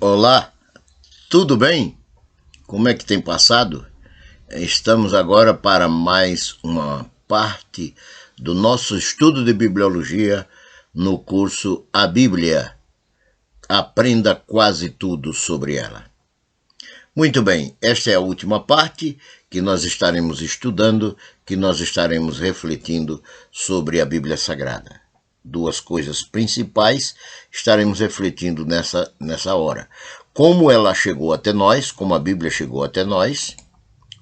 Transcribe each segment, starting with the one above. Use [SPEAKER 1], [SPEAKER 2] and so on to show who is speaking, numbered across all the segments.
[SPEAKER 1] Olá, tudo bem? Como é que tem passado? Estamos agora para mais uma parte do nosso estudo de bibliologia no curso A Bíblia. Aprenda quase tudo sobre ela. Muito bem, esta é a última parte que nós estaremos estudando, que nós estaremos refletindo sobre a Bíblia Sagrada. Duas coisas principais estaremos refletindo nessa hora. Como ela chegou até nós, como a Bíblia chegou até nós,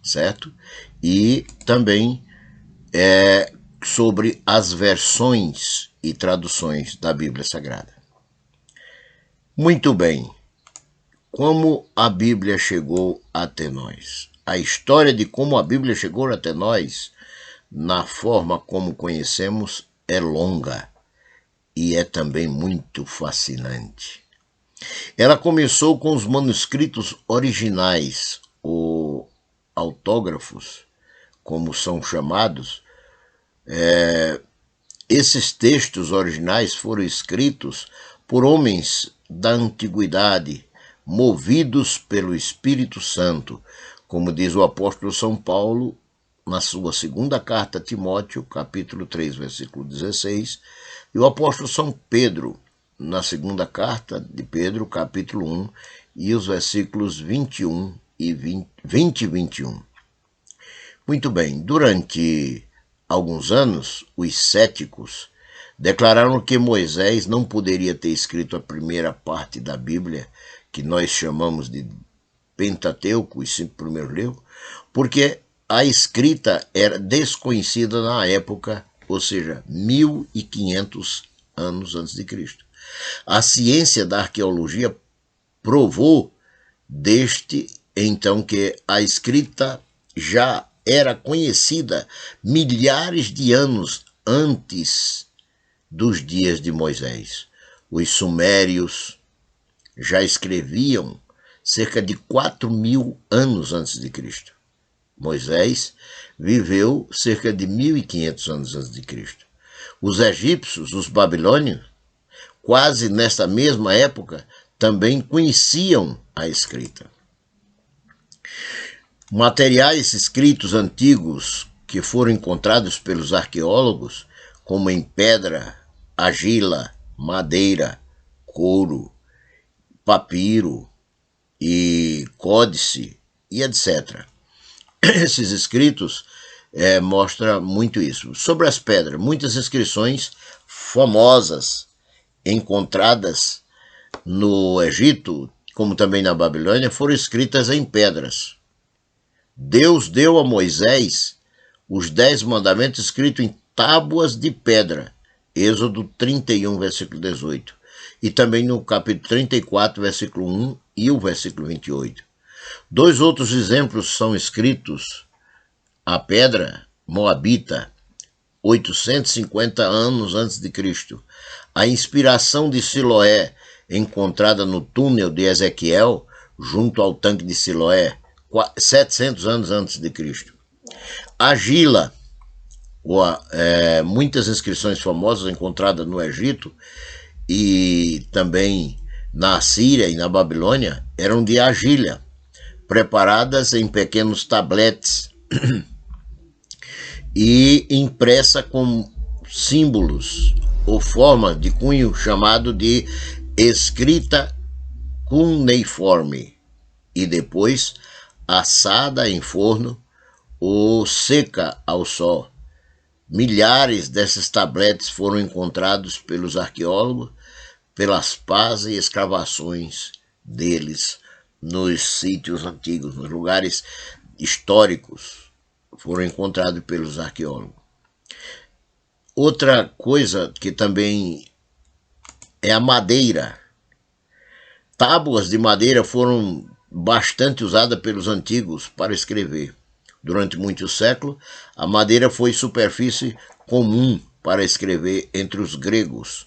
[SPEAKER 1] certo? E também sobre as versões e traduções da Bíblia Sagrada. Muito bem, como a Bíblia chegou até nós? A história de como a Bíblia chegou até nós, na forma como conhecemos, é longa e é também muito fascinante. Ela começou com os manuscritos originais, ou autógrafos, como são chamados. Esses textos originais foram escritos por homens da antiguidade, movidos pelo Espírito Santo, como diz o apóstolo São Paulo na sua segunda carta a Timóteo, capítulo 3, versículo 16, e o apóstolo São Pedro, na segunda carta de Pedro, capítulo 1, e os versículos 21 e 20 e 21. Muito bem, durante alguns anos, os céticos declararam que Moisés não poderia ter escrito a primeira parte da Bíblia, que nós chamamos de Pentateuco, os 5 primeiros livros, porque a escrita era desconhecida na época, ou seja, 1500 anos antes de Cristo. A ciência da arqueologia provou desde então que a escrita já era conhecida milhares de anos antes dos dias de Moisés. Os sumérios já escreviam cerca de 4.000 anos antes de Cristo. Moisés viveu cerca de 1500 anos antes de Cristo. Os egípcios, os babilônios, quase nesta mesma época, também conheciam a escrita. Materiais escritos antigos que foram encontrados pelos arqueólogos, como em pedra, argila, madeira, couro, papiro e códice e etc. Esses escritos mostram muito isso. Sobre as pedras, muitas inscrições famosas encontradas no Egito, como também na Babilônia, foram escritas em pedras. Deus deu a Moisés os 10 mandamentos escritos em tábuas de pedra, Êxodo 31, versículo 18, e também no capítulo 34, versículo 1 e o versículo 28. Dois outros exemplos são escritos a pedra moabita, 850 anos antes de Cristo. A inspiração de Siloé, encontrada no túnel de Ezequiel, junto ao tanque de Siloé, 700 anos antes de Cristo. Argila, muitas inscrições famosas encontradas no Egito e também na Assíria e na Babilônia eram de argila, preparadas em pequenos tabletes e impressa com símbolos ou forma de cunho chamado de escrita cuneiforme e depois assada em forno ou seca ao sol. Milhares desses tabletes foram encontrados pelos arqueólogos pelas pás e escavações deles nos sítios antigos, nos lugares históricos, foram encontrados pelos arqueólogos. Outra coisa que também é a madeira. Tábuas de madeira foram bastante usadas pelos antigos para escrever. Durante muitos séculos, a madeira foi superfície comum para escrever entre os gregos.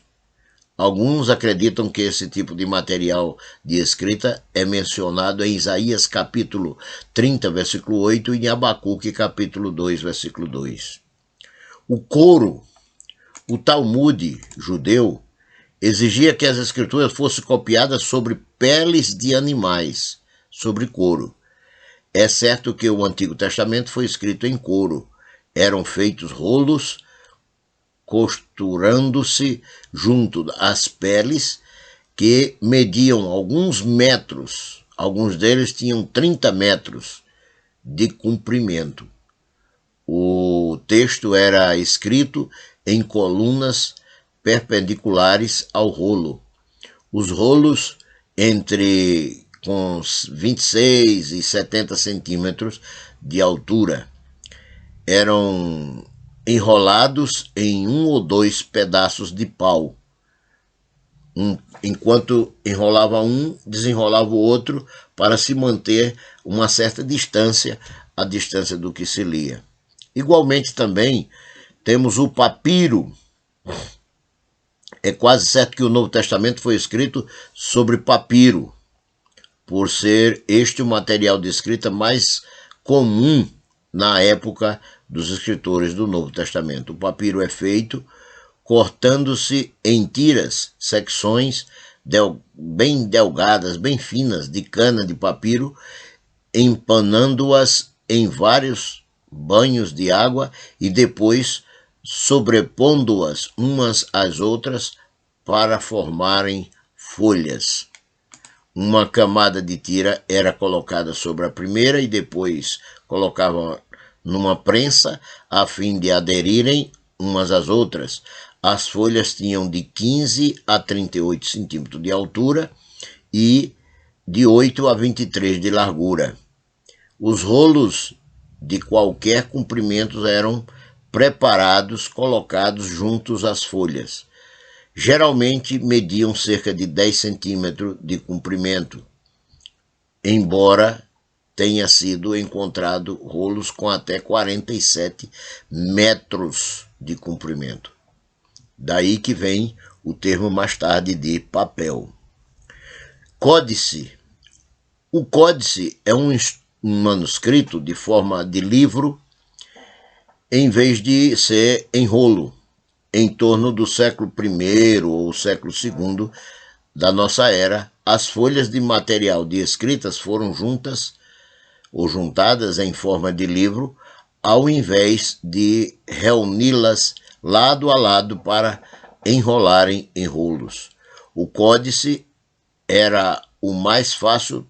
[SPEAKER 1] Alguns acreditam que esse tipo de material de escrita é mencionado em Isaías capítulo 30, versículo 8 e em Abacuque capítulo 2, versículo 2. O couro, o Talmude judeu exigia que as escrituras fossem copiadas sobre peles de animais, sobre couro. É certo que o Antigo Testamento foi escrito em couro. Eram feitos rolos costurando-se junto às peles que mediam alguns metros. Alguns deles tinham 30 metros de comprimento. O texto era escrito em colunas perpendiculares ao rolo. Os rolos com 26 e 70 centímetros de altura eram enrolados em 1 ou 2 pedaços de pau. Enquanto enrolava um, desenrolava o outro para se manter uma certa distância, a distância do que se lia. Igualmente também temos o papiro. É quase certo que o Novo Testamento foi escrito sobre papiro, por ser este o material de escrita mais comum na época dos escritores do Novo Testamento. O papiro é feito cortando-se em tiras, secções bem delgadas, bem finas, de cana de papiro, empanando-as em vários banhos de água e depois sobrepondo-as umas às outras para formarem folhas. Uma camada de tira era colocada sobre a primeira e depois colocavam numa prensa a fim de aderirem umas às outras. As folhas tinham de 15 a 38 centímetros de altura e de 8 a 23 de largura. Os rolos de qualquer comprimento eram preparados, colocados juntos às folhas. Geralmente mediam cerca de 10 centímetros de comprimento, embora tenha sido encontrado rolos com até 47 metros de comprimento. Daí que vem o termo mais tarde de papel. Códice. O códice é um manuscrito de forma de livro em vez de ser em rolo, em torno do século I ou século II da nossa era. As folhas de material de escritas foram juntas ou juntadas em forma de livro, ao invés de reuni-las lado a lado para enrolarem em rolos. O códice era o mais fácil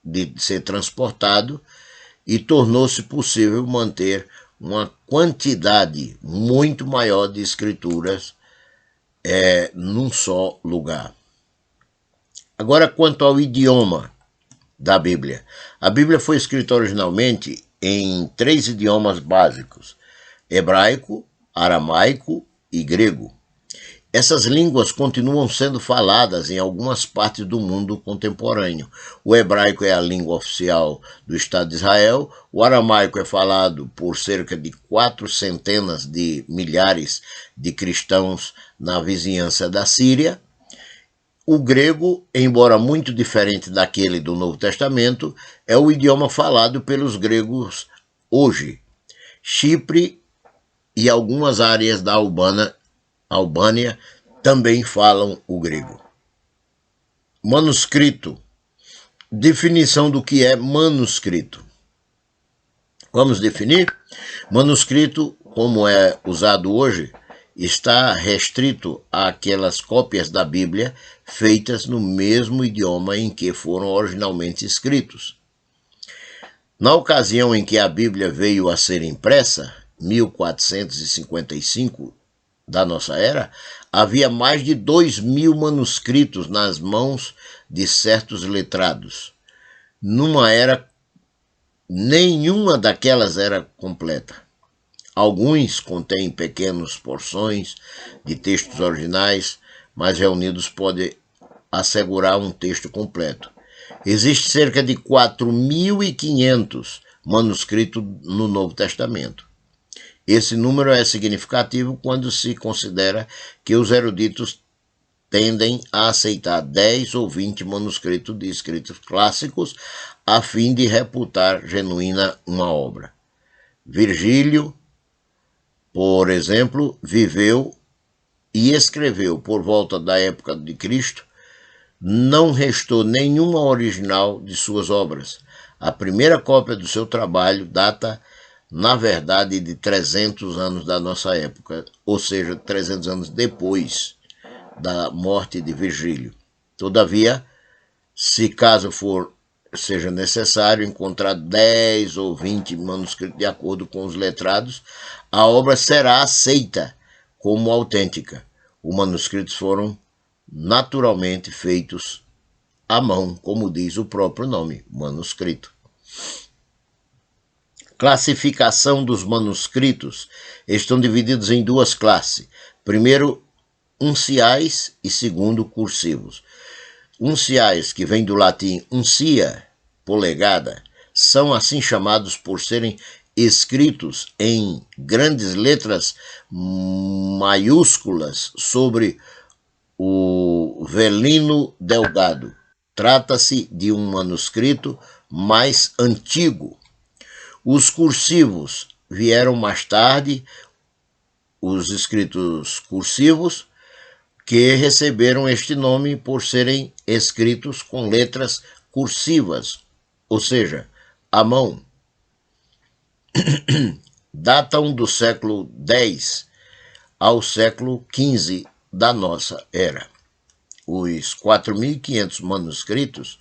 [SPEAKER 1] de ser transportado e tornou-se possível manter uma quantidade muito maior de escrituras num só lugar. Agora, quanto ao idioma da Bíblia. A Bíblia foi escrita originalmente em 3 idiomas básicos: hebraico, aramaico e grego. Essas línguas continuam sendo faladas em algumas partes do mundo contemporâneo. O hebraico é a língua oficial do Estado de Israel, o aramaico é falado por cerca de 400 de milhares de cristãos na vizinhança da Síria. O grego, embora muito diferente daquele do Novo Testamento, é o idioma falado pelos gregos hoje. Chipre e algumas áreas da Albânia também falam o grego. Manuscrito. Definição do que é manuscrito. Vamos definir? Manuscrito, como é usado hoje, está restrito àquelas cópias da Bíblia feitas no mesmo idioma em que foram originalmente escritos. Na ocasião em que a Bíblia veio a ser impressa, 1455 da nossa era, havia mais de 2.000 manuscritos nas mãos de certos letrados. Numa era, nenhuma daquelas era completa. Alguns contêm pequenas porções de textos originais, mas reunidos podem assegurar um texto completo. Existe cerca de 4.500 manuscritos no Novo Testamento. Esse número é significativo quando se considera que os eruditos tendem a aceitar 10 ou 20 manuscritos de escritos clássicos a fim de reputar genuína uma obra. Virgílio, por exemplo, viveu e escreveu por volta da época de Cristo, não restou nenhuma original de suas obras. A primeira cópia do seu trabalho data, na verdade, de 300 anos da nossa época, ou seja, 300 anos depois da morte de Virgílio. Todavia, se caso seja necessário encontrar 10 ou 20 manuscritos de acordo com os letrados, a obra será aceita como autêntica. Os manuscritos foram naturalmente feitos à mão, como diz o próprio nome, manuscrito. Classificação dos manuscritos estão divididos em duas classes. Primeiro, unciais e segundo, cursivos. Unciais, que vem do latim uncia, polegada, são assim chamados por serem escritos em grandes letras maiúsculas sobre o velino delgado. Trata-se de um manuscrito mais antigo. Os cursivos vieram mais tarde, os escritos cursivos, que receberam este nome por serem escritos com letras cursivas, ou seja, à mão. Datam do século X ao século XV da nossa era. Os 4.500 manuscritos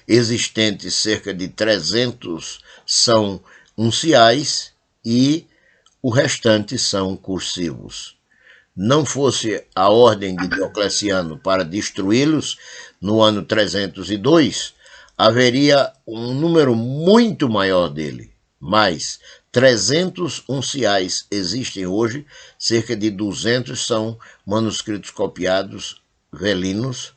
[SPEAKER 1] existentes, cerca de 300 são unciais e o restante são cursivos. Não fosse a ordem de Diocleciano para destruí-los no ano 302, haveria um número muito maior dele. Mas 300 unciais existem hoje, cerca de 200 são manuscritos copiados velinos,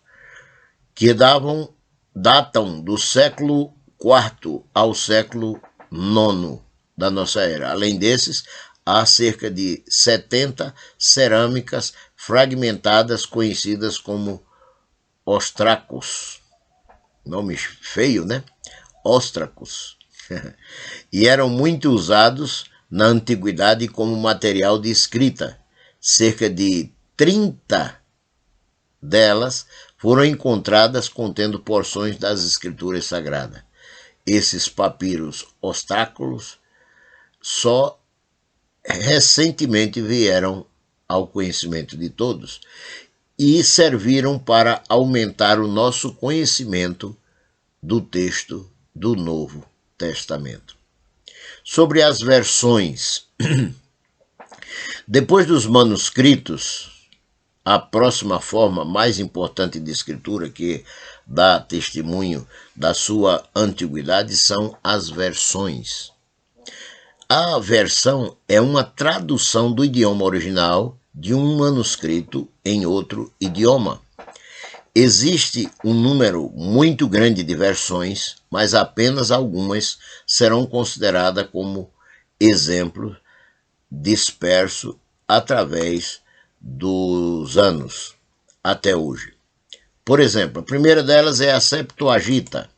[SPEAKER 1] que datam do século IV ao século IX da nossa era. Além desses, há cerca de 70 cerâmicas fragmentadas conhecidas como ostracos. Nome feio, né? Ostracos. E eram muito usados na antiguidade como material de escrita. Cerca de 30 delas foram encontradas contendo porções das escrituras sagradas. Esses papiros ostráculos só recentemente vieram ao conhecimento de todos e serviram para aumentar o nosso conhecimento do texto do Novo Testamento. Sobre as versões. Depois dos manuscritos, a próxima forma mais importante de escritura que dá testemunho da sua antiguidade são as versões. A versão é uma tradução do idioma original de um manuscrito em outro idioma. Existe um número muito grande de versões, mas apenas algumas serão consideradas como exemplo disperso através dos anos até hoje. Por exemplo, a primeira delas é a Septuaginta.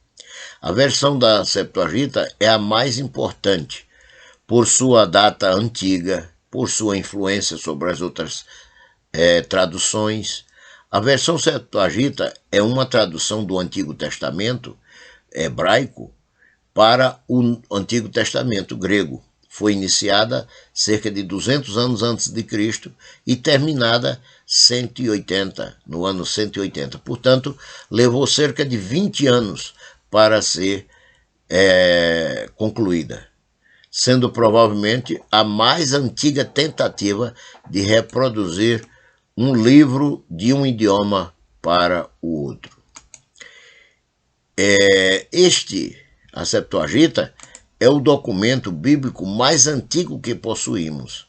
[SPEAKER 1] A versão da Septuaginta é a mais importante, por sua data antiga, por sua influência sobre as outras traduções. A versão Septuaginta é uma tradução do Antigo Testamento hebraico para o Antigo Testamento grego. Foi iniciada cerca de 200 anos antes de Cristo e terminada no ano 180. Portanto, levou cerca de 20 anos para ser concluída, sendo provavelmente a mais antiga tentativa de reproduzir um livro de um idioma para o outro. A Septuaginta é o documento bíblico mais antigo que possuímos.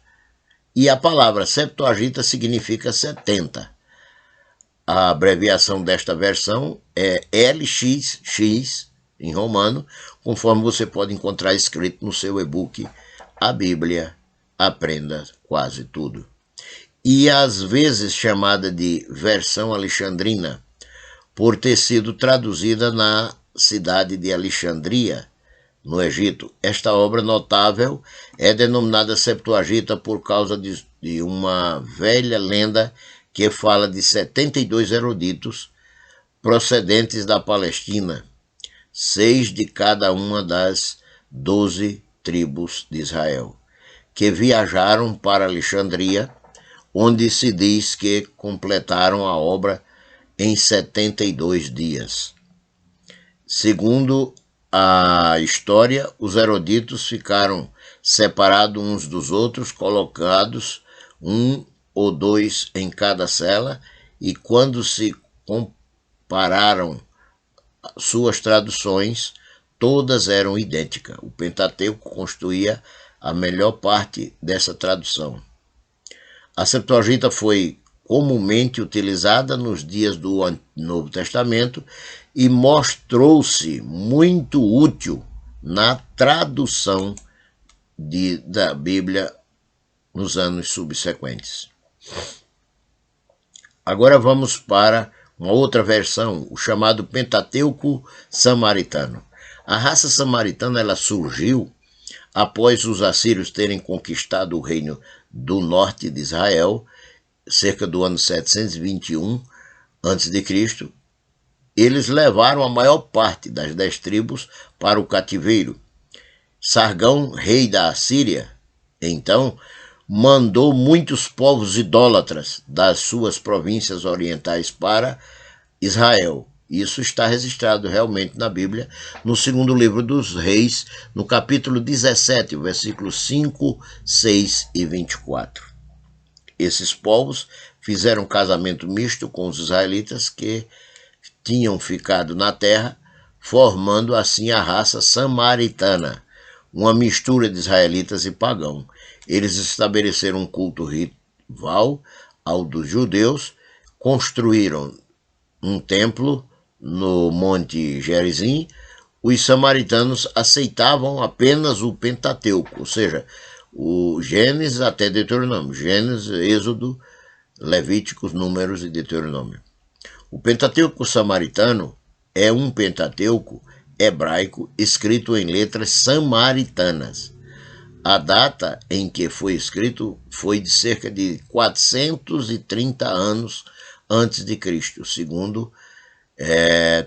[SPEAKER 1] E a palavra Septuaginta significa 70. A abreviação desta versão é LXX, em romano, conforme você pode encontrar escrito no seu e-book A Bíblia Aprenda Quase Tudo. E às vezes chamada de versão alexandrina, por ter sido traduzida na cidade de Alexandria, no Egito. Esta obra notável é denominada Septuaginta por causa de uma velha lenda que fala de 72 eruditos procedentes da Palestina, 6 de cada uma das 12 tribos de Israel, que viajaram para Alexandria, onde se diz que completaram a obra em 72 dias. Segundo a história, os eruditos ficaram separados uns dos outros, colocados um ou dois em cada cela, e quando se compararam suas traduções, todas eram idênticas. O Pentateuco constituía a melhor parte dessa tradução. A Septuaginta foi comumente utilizada nos dias do Novo Testamento e mostrou-se muito útil na tradução da Bíblia nos anos subsequentes. Agora vamos para uma outra versão, o chamado Pentateuco Samaritano. A raça samaritana ela surgiu após os assírios terem conquistado o reino do norte de Israel, cerca do ano 721 a.C., eles levaram a maior parte das 10 tribos para o cativeiro. Sargão, rei da Assíria, então, mandou muitos povos idólatras das suas províncias orientais para Israel. Isso está registrado realmente na Bíblia, no segundo livro dos Reis, no capítulo 17, versículos 5, 6 e 24. Esses povos fizeram casamento misto com os israelitas que tinham ficado na terra, formando assim a raça samaritana, uma mistura de israelitas e pagão. Eles estabeleceram um culto rival ao dos judeus, construíram um templo no Monte Gerizim. Os samaritanos aceitavam apenas o Pentateuco, ou seja, o Gênesis até Deuteronômio, Gênesis, Êxodo, Levíticos, Números e Deuteronômio. O Pentateuco samaritano é um Pentateuco hebraico escrito em letras samaritanas. A data em que foi escrito foi de cerca de 430 anos antes de Cristo, segundo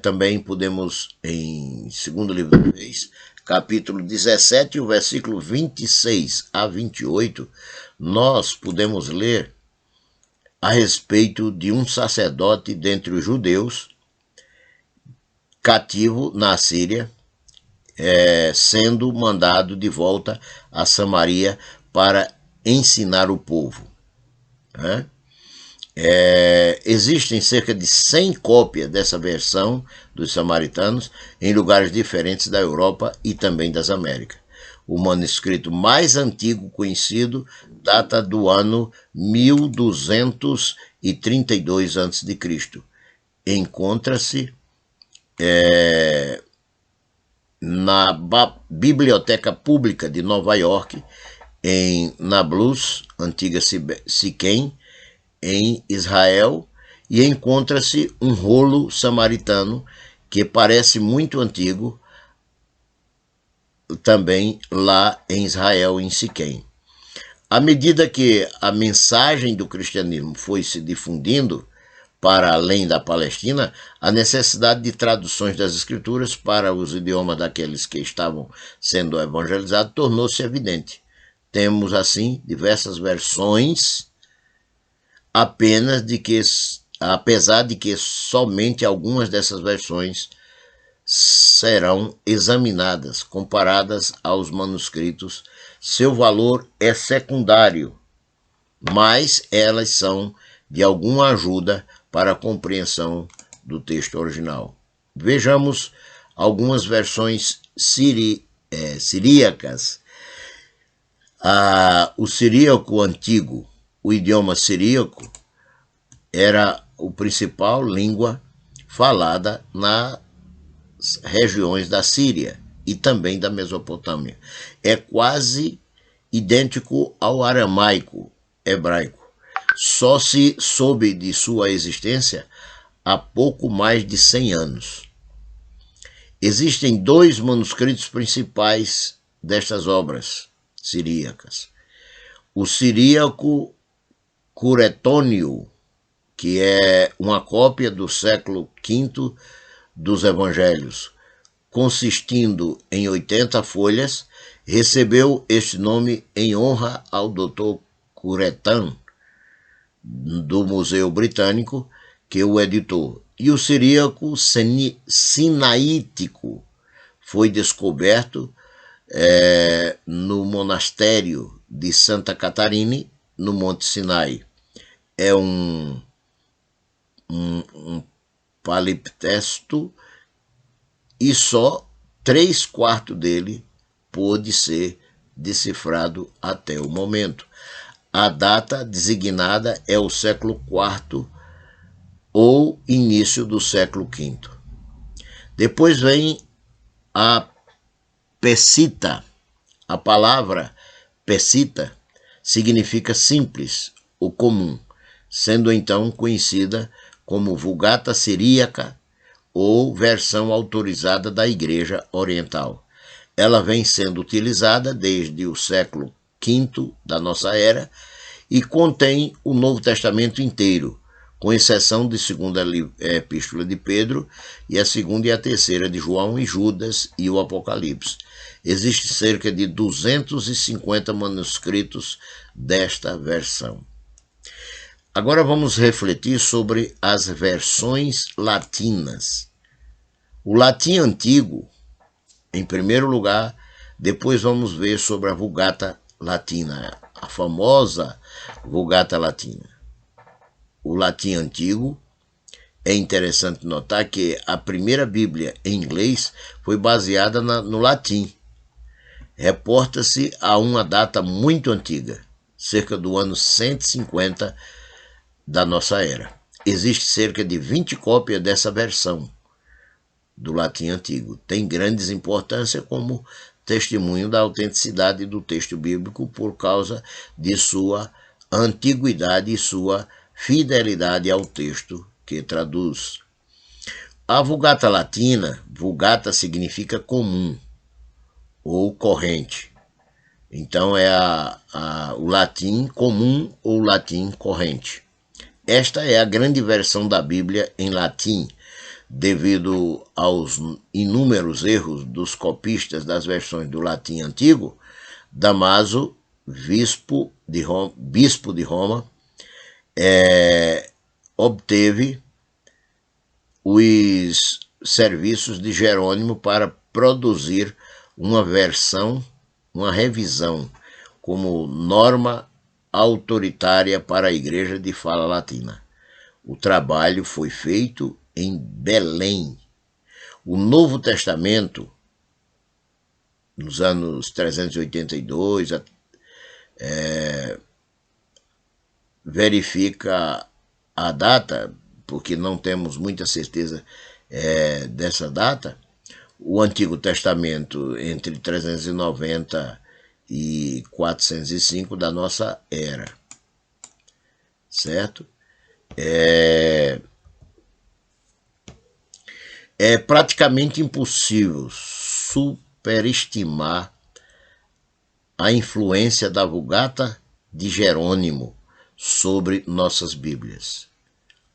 [SPEAKER 1] também podemos, em segundo livro do Reis, capítulo 17, o versículo 26 a 28, nós podemos ler a respeito de um sacerdote dentre os judeus, cativo na Síria, sendo mandado de volta a Samaria para ensinar o povo. Existem cerca de 100 cópias dessa versão dos samaritanos em lugares diferentes da Europa e também das Américas. O manuscrito mais antigo conhecido data do ano 1232 a.C. Encontra-se na Biblioteca Pública de Nova York, em Nablus, antiga Siquém, em Israel, e encontra-se um rolo samaritano que parece muito antigo, também lá em Israel, em Siquém. À medida que a mensagem do cristianismo foi se difundindo para além da Palestina, a necessidade de traduções das escrituras para os idiomas daqueles que estavam sendo evangelizados tornou-se evidente. Temos, assim, diversas versões, apesar de que somente algumas dessas versões serão examinadas, comparadas aos manuscritos. Seu valor é secundário, mas elas são de alguma ajuda para a compreensão do texto original. Vejamos algumas versões siríacas. O siríaco antigo, o idioma siríaco, era a principal língua falada nas regiões da Síria e também da Mesopotâmia. É quase idêntico ao aramaico hebraico. Só se soube de sua existência há pouco mais de 100 anos. Existem 2 manuscritos principais destas obras siríacas. O siríaco curetônio, que é uma cópia do século V dos Evangelhos, consistindo em 80 folhas, recebeu este nome em honra ao Dr. Curetan, do Museu Britânico, que o editou. E o Siríaco Sinaítico foi descoberto no monastério de Santa Catarina, no Monte Sinai. É um paliptesto e só 3/4 dele pôde ser decifrado até o momento. A data designada é o século IV ou início do século V. Depois vem a Pesita. A palavra Pesita significa simples ou comum, sendo então conhecida como Vulgata Siríaca ou versão autorizada da Igreja Oriental. Ela vem sendo utilizada desde o século V da nossa era e contém o Novo Testamento inteiro, com exceção de 2ª Epístola de Pedro e a 2ª e a 3ª de João e Judas e o Apocalipse. Existem cerca de 250 manuscritos desta versão. Agora vamos refletir sobre as versões latinas. O latim antigo, em primeiro lugar, depois vamos ver sobre a Vulgata Latina, a famosa Vulgata Latina. O latim antigo, é interessante notar que a primeira Bíblia em inglês foi baseada no latim. Reporta-se a uma data muito antiga, cerca do ano 150 da nossa era. Existe cerca de 20 cópias dessa versão do latim antigo. Tem grandes importância como testemunho da autenticidade do texto bíblico por causa de sua antiguidade e sua fidelidade ao texto que traduz. A Vulgata Latina, Vulgata significa comum ou corrente. Então é o latim comum ou latim corrente. Esta é a grande versão da Bíblia em latim, devido aos inúmeros erros dos copistas das versões do latim antigo. Damaso, bispo de Roma, obteve os serviços de Jerônimo para produzir uma versão, uma revisão, como norma autoritária para a Igreja de fala latina. O trabalho foi feito em Belém. O Novo Testamento, nos anos 382, verifica a data, porque não temos muita certeza dessa data. O Antigo Testamento entre 390 e 405 da nossa era, certo? É praticamente impossível superestimar a influência da Vulgata de Jerônimo sobre nossas Bíblias.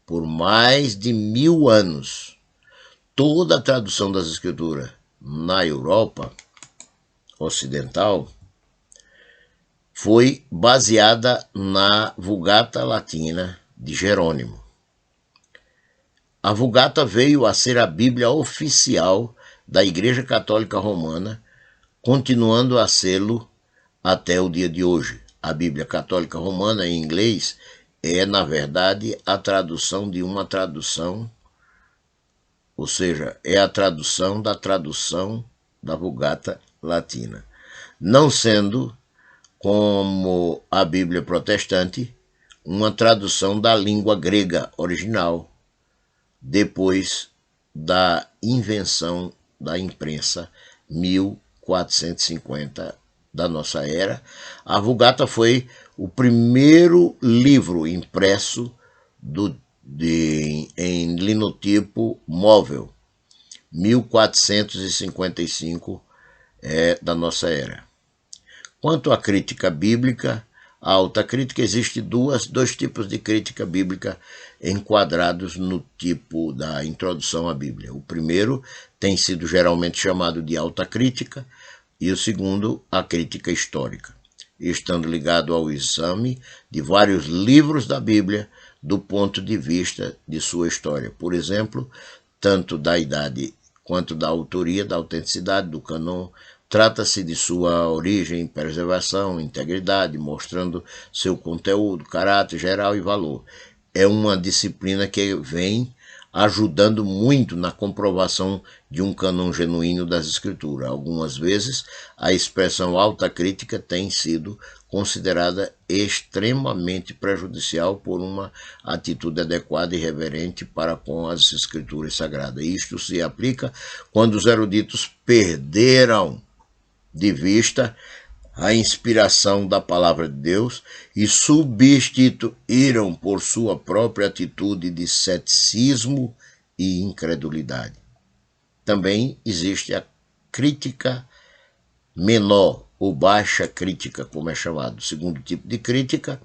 [SPEAKER 1] Por mais de 1000 anos, toda a tradução das Escrituras na Europa Ocidental foi baseada na Vulgata Latina de Jerônimo. A Vulgata veio a ser a Bíblia oficial da Igreja Católica Romana, continuando a sê-lo até o dia de hoje. A Bíblia Católica Romana em inglês é, na verdade, a tradução de uma tradução, ou seja, é a tradução da Vulgata Latina, não sendo, como a Bíblia protestante, uma tradução da língua grega original, depois da invenção da imprensa, 1450 da nossa era. A Vulgata foi o primeiro livro impresso em linotipo móvel, 1455 da nossa era. Quanto à crítica bíblica, a alta crítica, existe dois tipos de crítica bíblica enquadrados no tipo da introdução à Bíblia. O primeiro tem sido geralmente chamado de alta crítica e o segundo, a crítica histórica, estando ligado ao exame de vários livros da Bíblia do ponto de vista de sua história. Por exemplo, tanto da idade quanto da autoria, da autenticidade do cânon. Trata-se de sua origem, preservação, integridade, mostrando seu conteúdo, caráter geral e valor. É uma disciplina que vem ajudando muito na comprovação de um cânon genuíno das Escrituras. Algumas vezes, a expressão alta crítica tem sido considerada extremamente prejudicial por uma atitude adequada e reverente para com as Escrituras Sagradas. Isto se aplica quando os eruditos perderam de vista a inspiração da palavra de Deus e substituíram por sua própria atitude de ceticismo e incredulidade. Também existe a crítica menor ou baixa crítica, como é chamado. O segundo tipo de crítica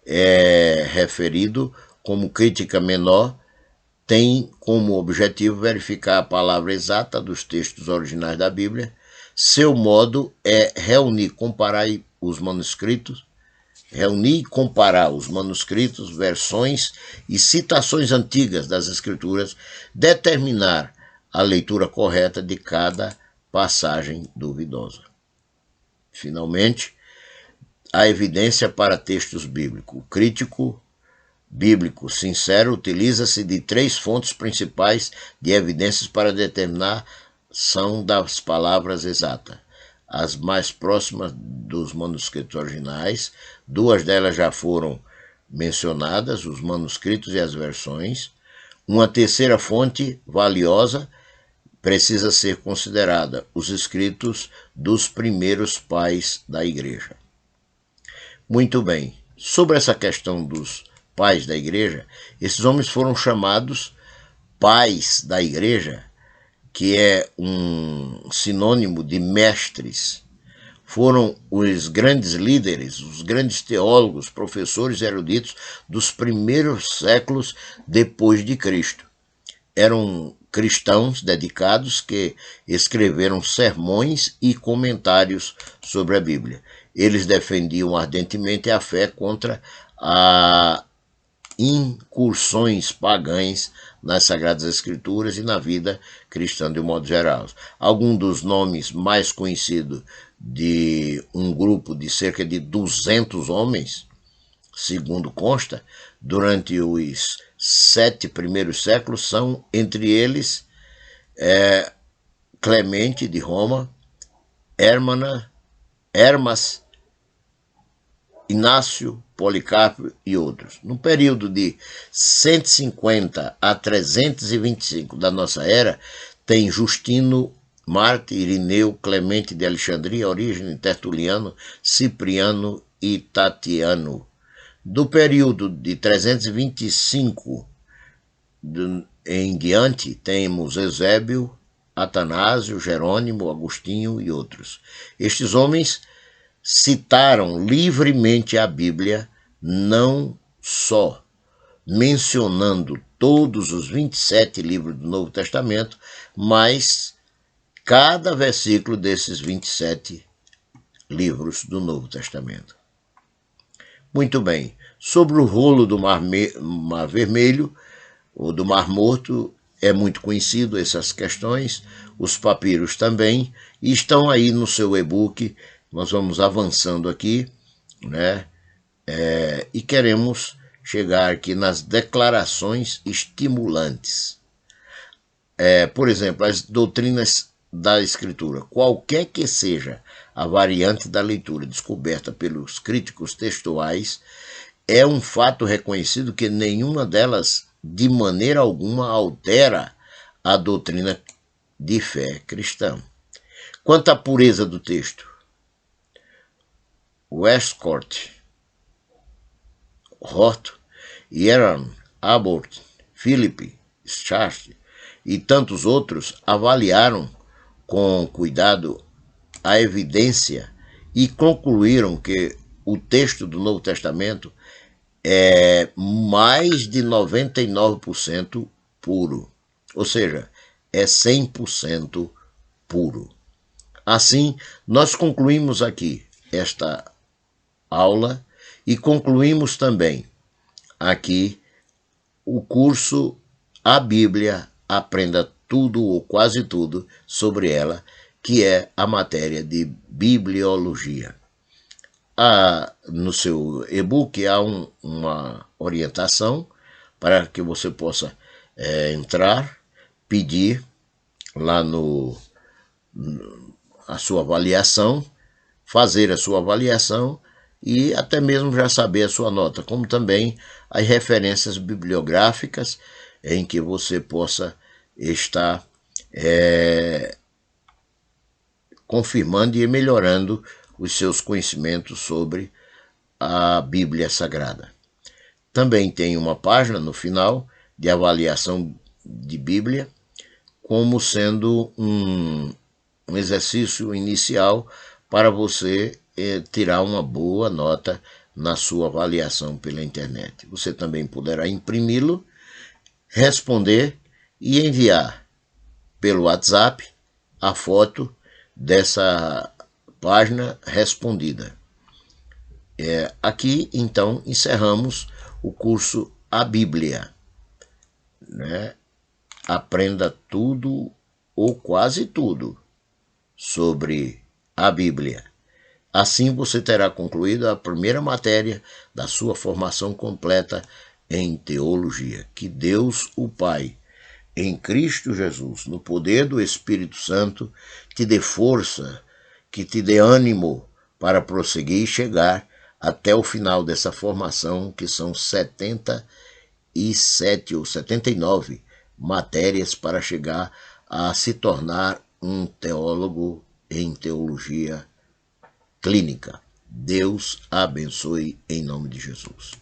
[SPEAKER 1] é referido como crítica menor, tem como objetivo verificar a palavra exata dos textos originais da Bíblia. Seu modo é reunir e comparar os manuscritos, versões e citações antigas das Escrituras, determinar a leitura correta de cada passagem duvidosa. Finalmente, a evidência para textos bíblicos. O crítico bíblico sincero utiliza-se de 3 fontes principais de evidências para determinar são das palavras exatas, as mais próximas dos manuscritos originais. 2 delas já foram mencionadas, os manuscritos e as versões. Uma terceira fonte valiosa precisa ser considerada, os escritos dos primeiros pais da igreja. Muito bem, sobre essa questão dos pais da igreja, esses homens foram chamados pais da igreja, que é um sinônimo de mestres. Foram os grandes líderes, os grandes teólogos, professores eruditos dos primeiros séculos depois de Cristo. Eram cristãos dedicados que escreveram sermões e comentários sobre a Bíblia. Eles defendiam ardentemente a fé contra as incursões pagãs nas Sagradas Escrituras e na vida cristã de um modo geral. Alguns dos nomes mais conhecidos de um grupo de cerca de 200 homens, segundo consta, durante os 7 primeiros séculos, são, entre eles, Clemente de Roma, Hermas, Inácio, Policarpo e outros. No período de 150 a 325 da nossa era, tem Justino, Marte, Irineu, Clemente de Alexandria, Orígenes, Tertuliano, Cipriano e Tatiano. Do período de 325 em diante, temos Eusébio, Atanásio, Jerônimo, Agostinho e outros. Estes homens citaram livremente a Bíblia, não só mencionando todos os 27 livros do Novo Testamento, mas cada versículo desses 27 livros do Novo Testamento. Muito bem, sobre o rolo do Mar Vermelho, ou do Mar Morto, é muito conhecido essas questões, os papiros também, e estão aí no seu e-book. Nós vamos avançando aqui, né? E queremos chegar aqui nas declarações estimulantes. Por exemplo, as doutrinas da Escritura. Qualquer que seja a variante da leitura descoberta pelos críticos textuais, é um fato reconhecido que nenhuma delas, de maneira alguma, altera a doutrina de fé cristã. Quanto à pureza do texto, Westcott, Hort, Yeran, Abbott, Philip, Schacht e tantos outros avaliaram com cuidado a evidência e concluíram que o texto do Novo Testamento é mais de 99% puro, ou seja, é 100% puro. Assim, nós concluímos aqui esta aula e concluímos também aqui o curso A Bíblia, aprenda tudo ou quase tudo sobre ela, que é a matéria de bibliologia. No seu e-book há uma orientação para que você possa entrar, pedir lá a sua avaliação, fazer a sua avaliação e até mesmo já saber a sua nota, como também as referências bibliográficas em que você possa estar confirmando e melhorando os seus conhecimentos sobre a Bíblia Sagrada. Também tem uma página no final de avaliação de Bíblia, como sendo um exercício inicial para você tirar uma boa nota na sua avaliação pela internet. Você também poderá imprimi-lo, responder e enviar pelo WhatsApp a foto dessa página respondida. Aqui, então, encerramos o curso A Bíblia, né? Aprenda tudo ou quase tudo sobre a Bíblia. Assim você terá concluído a primeira matéria da sua formação completa em teologia. Que Deus, o Pai, em Cristo Jesus, no poder do Espírito Santo, te dê força, que te dê ânimo para prosseguir e chegar até o final dessa formação, que são 77 ou 79 matérias para chegar a se tornar um teólogo em teologia clínica. Deus abençoe em nome de Jesus.